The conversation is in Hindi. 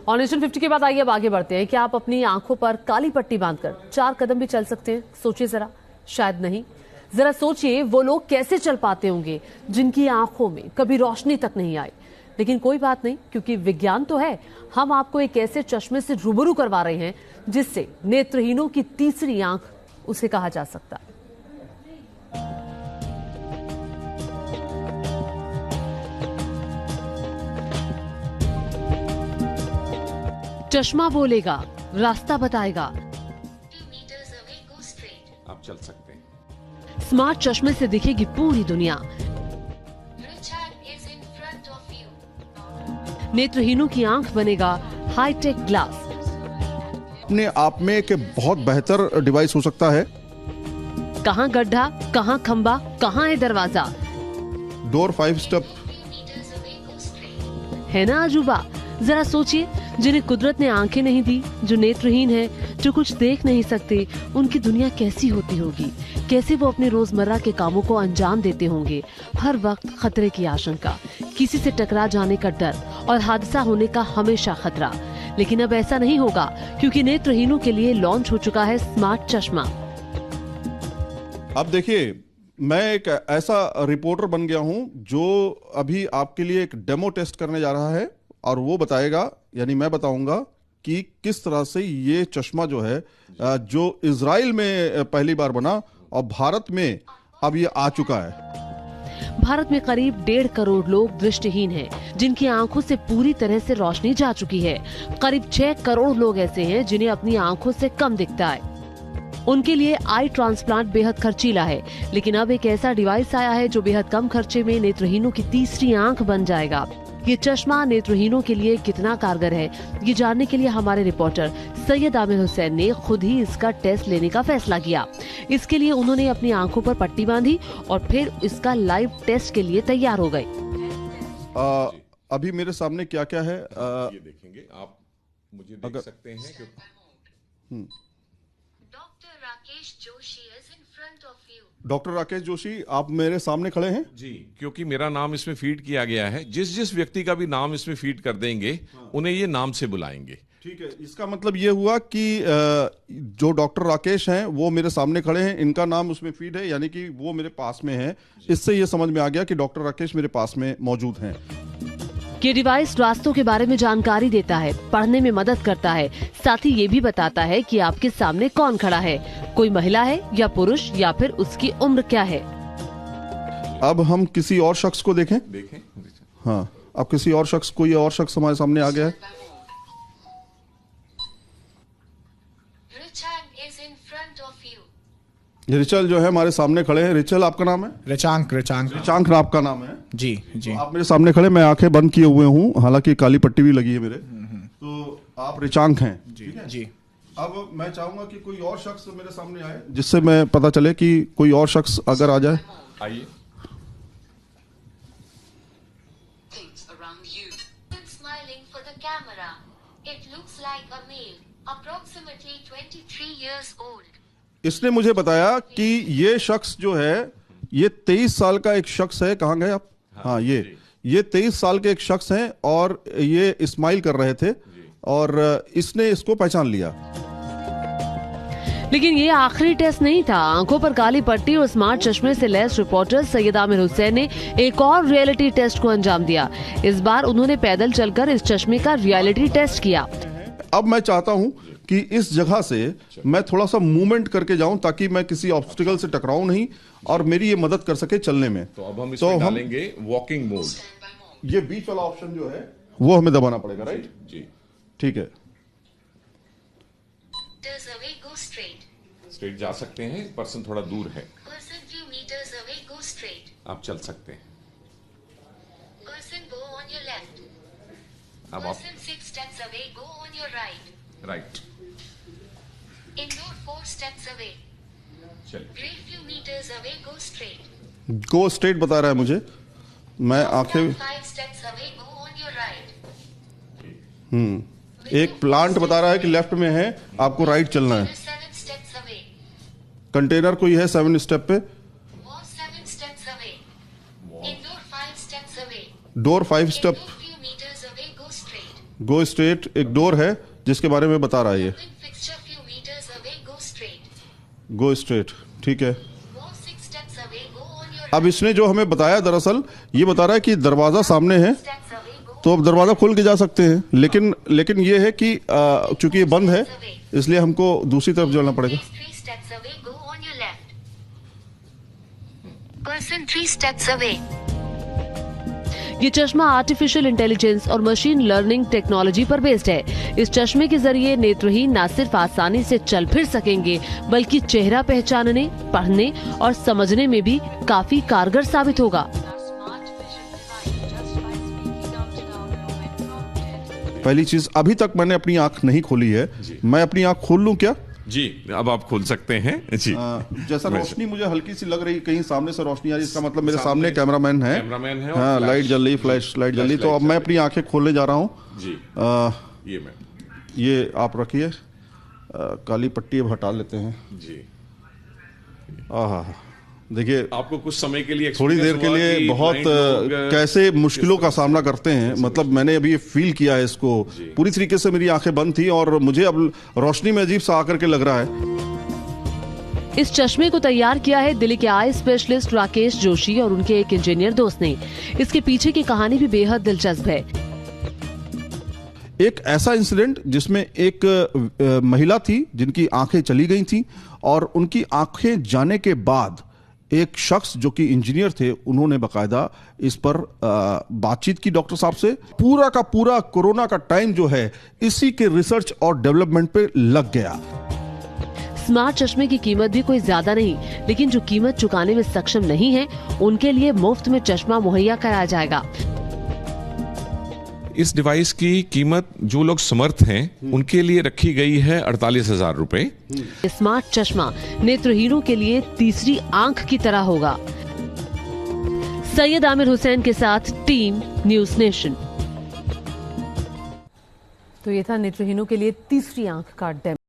और नेशन 50 के बाद आइए अब आगे बढ़ते हैं। क्या आप अपनी आंखों पर काली पट्टी बांधकर 4 कदम भी चल सकते हैं? सोचिए जरा, शायद नहीं। जरा सोचिए वो लोग कैसे चल पाते होंगे जिनकी आंखों में कभी रोशनी तक नहीं आई। लेकिन कोई बात नहीं, क्योंकि विज्ञान तो है। हम आपको एक ऐसे चश्मे से रूबरू करवा रहे हैं जिससे नेत्रहीनों की तीसरी आंख उसे कहा जा सकता है। चश्मा बोलेगा, रास्ता बताएगा। आप चल सकते हैं। स्मार्ट चश्मे से दिखेगी पूरी दुनिया। नेत्रहीनों की आंख बनेगा हाईटेक ग्लास। अपने आप में एक बहुत बेहतर डिवाइस हो सकता है। कहां गड्ढा, कहां खंबा, कहां है दरवाजा। डोर 5 स्टेप है ना अजूबा? जरा सोचिए, जिन्हें कुदरत ने आंखें नहीं दी, जो नेत्रहीन है, जो कुछ देख नहीं सकते, उनकी दुनिया कैसी होती होगी। कैसे वो अपने रोजमर्रा के कामों को अंजाम देते होंगे। हर वक्त खतरे की आशंका, किसी से टकरा जाने का डर और हादसा होने का हमेशा खतरा। लेकिन अब ऐसा नहीं होगा, क्योंकि नेत्रहीनों के लिए लॉन्च हो चुका है स्मार्ट चश्मा। अब देखिए, मैं एक ऐसा रिपोर्टर बन गया हूं जो अभी आपके लिए एक डेमो टेस्ट करने जा रहा है और वो बताएगा, यानी मैं बताऊंगा कि किस तरह से ये चश्मा जो है, जो इजराइल में पहली बार बना और भारत में अब ये आ चुका है। भारत में करीब 1.5 करोड़ लोग दृष्टिहीन हैं, जिनकी आंखों से पूरी तरह से रोशनी जा चुकी है। करीब 6 करोड़ लोग ऐसे हैं जिन्हें अपनी आंखों से कम दिखता है। उनके लिए आई ट्रांसप्लांट बेहद खर्चीला है, लेकिन अब एक ऐसा डिवाइस आया है जो बेहद कम खर्चे में नेत्रहीनों की तीसरी आंख बन जाएगा। ये चश्मा नेत्रहीनों के लिए कितना कारगर है, ये जानने के लिए हमारे रिपोर्टर सैयद आमिर हुसैन ने खुद ही इसका टेस्ट लेने का फैसला किया। इसके लिए उन्होंने अपनी आंखों पर पट्टी बांधी और फिर इसका लाइव टेस्ट के लिए तैयार हो गए। अभी मेरे सामने क्या क्या है, ये देखेंगे आप, मुझे देख सकते हैं कि डॉक्टर राकेश जोशी, आप मेरे सामने खड़े हैं जी, क्योंकि मेरा नाम इसमें फीड किया गया है। जिस जिस व्यक्ति का भी नाम इसमें फीड कर देंगे, उन्हें ये नाम से बुलाएंगे। ठीक है, इसका मतलब ये हुआ कि जो डॉक्टर राकेश हैं वो मेरे सामने खड़े हैं, इनका नाम उसमें फीड है, यानी कि वो मेरे पास में है। इससे ये समझ में आ गया कि डॉक्टर राकेश मेरे पास में मौजूद हैं। ये डिवाइस रास्तों के बारे में जानकारी देता है, पढ़ने में मदद करता है, साथ ही ये भी बताता है कि आपके सामने कौन खड़ा है, कोई महिला है या पुरुष, या फिर उसकी उम्र क्या है। अब हम किसी और शख्स को देखें। हाँ, अब किसी और शख्स, कोई और शख्स हमारे सामने आ गया है। रिचल जो है हमारे सामने खड़े हैं। रिचल, आपका नाम है? रिचांक आपका नाम है? जी जी। तो आप मेरे सामने खड़े, मैं आंखें बंद किए हुए हूँ, हालांकि काली पट्टी भी लगी है मेरे। तो आप रिचांक हैं? जी जी। अब मैं चाहूंगा कि कोई और शख्स मेरे सामने आए, जिससे मैं पता चले कि कोई और शख्स अगर आ जाए। आइए। इसने मुझे बताया कि ये शख्स जो है, ये 23 साल का एक शख्स है। कहाँ गए आप? हाँ, ये 23 साल के एक शख्स हैं और ये स्माइल कर रहे थे और इसने इसको पहचान लिया। लेकिन ये आखिरी टेस्ट नहीं था। आंखों पर काली पट्टी और स्मार्ट चश्मे से लैस रिपोर्टर सैयद आमिर हुसैन ने एक और रियलिटी टेस्ट को अंजाम दिया। इस बार उन्होंने पैदल चलकर इस चश्मे का रियलिटी टेस्ट किया। अब मैं चाहता हूं कि इस जगह से मैं थोड़ा सा मूवमेंट करके जाऊं, ताकि मैं किसी ऑब्स्टिकल से टकराऊं नहीं और मेरी ये मदद कर सके चलने में। तो अब हम इसमें डालेंगे वॉकिंग मोड। ये बीच वाला ऑप्शन जो है वो हमें दबाना पड़ेगा, राइट? जी, ठीक है। स्ट्रेट जा सकते हैं, पर्सन थोड़ा दूर है। आप चल सकते हैं। अब आप राइट। गो स्ट्रेट बता रहा है मुझे। मैं आंखें, एक प्लांट बता रहा है कि लेफ्ट में है, आपको राइट चलना है। कंटेनर कोई है 7 स्टेप पे। Door 5 step. गो स्ट्रेट एक डोर है जिसके बारे में बता रहा है ये। गो स्ट्रेट, ठीक है। अब इसने जो हमें बताया दरअसल ये बता रहा है कि दरवाजा सामने है, तो अब दरवाजा खोल के जा सकते हैं, लेकिन ये है कि चूंकि ये बंद है इसलिए हमको दूसरी तरफ चलना पड़ेगा। Person 3 steps away. ये चश्मा आर्टिफिशियल इंटेलिजेंस और मशीन लर्निंग टेक्नोलॉजी पर बेस्ड है। इस चश्मे के जरिए नेत्रहीन न सिर्फ आसानी से चल फिर सकेंगे बल्कि चेहरा पहचानने, पढ़ने और समझने में भी काफी कारगर साबित होगा। पहली चीज, अभी तक मैंने अपनी आंख नहीं खोली है, मैं अपनी आंख खोल लूं क्या? जी, अब आप खोल सकते हैं जी। जैसा रोशनी मुझे हल्की सी लग रही, कहीं सामने से रोशनी आ रही, इसका मतलब मेरे सामने कैमरामैन है। हाँ, लाइट जल रही, फ्लैश लाइट जल रही, तो अब मैं अपनी आंखें खोलने जा रहा हूँ जी। ये आप रखिए, काली पट्टी अब हटा लेते हैं जी। देखिए, आपको कुछ समय के लिए, थोड़ी देर के लिए बहुत कैसे मुश्किलों का सामना करते हैं, मतलब मैंने अभी फील किया है इसको। पूरी तरीके से मेरी आंखें बंद थी और मुझे अब रोशनी में अजीब सा आकर के लग रहा है। इस चश्मे को तैयार किया है दिल्ली के आई स्पेशलिस्ट राकेश जोशी और उनके एक इंजीनियर दोस्त ने। इसके पीछे की कहानी भी बेहद दिलचस्प है। एक ऐसा इंसिडेंट जिसमें एक महिला थी जिनकी आंखें चली गई थी और उनकी आंखें जाने के बाद एक शख्स जो कि इंजीनियर थे, उन्होंने बकायदा इस पर बातचीत की डॉक्टर साहब से। पूरा का पूरा कोरोना का टाइम जो है इसी के रिसर्च और डेवलपमेंट पे लग गया। स्मार्ट चश्मे की कीमत भी कोई ज्यादा नहीं, लेकिन जो कीमत चुकाने में सक्षम नहीं है उनके लिए मुफ्त में चश्मा मुहैया कराया जाएगा। इस डिवाइस की कीमत जो लोग समर्थ हैं उनके लिए रखी गई है 48,000 रुपए। स्मार्ट चश्मा नेत्रहीनों के लिए तीसरी आंख की तरह होगा। सैयद आमिर हुसैन के साथ टीम न्यूज नेशन। तो ये था नेत्रहीनों के लिए तीसरी आंख का डेमो।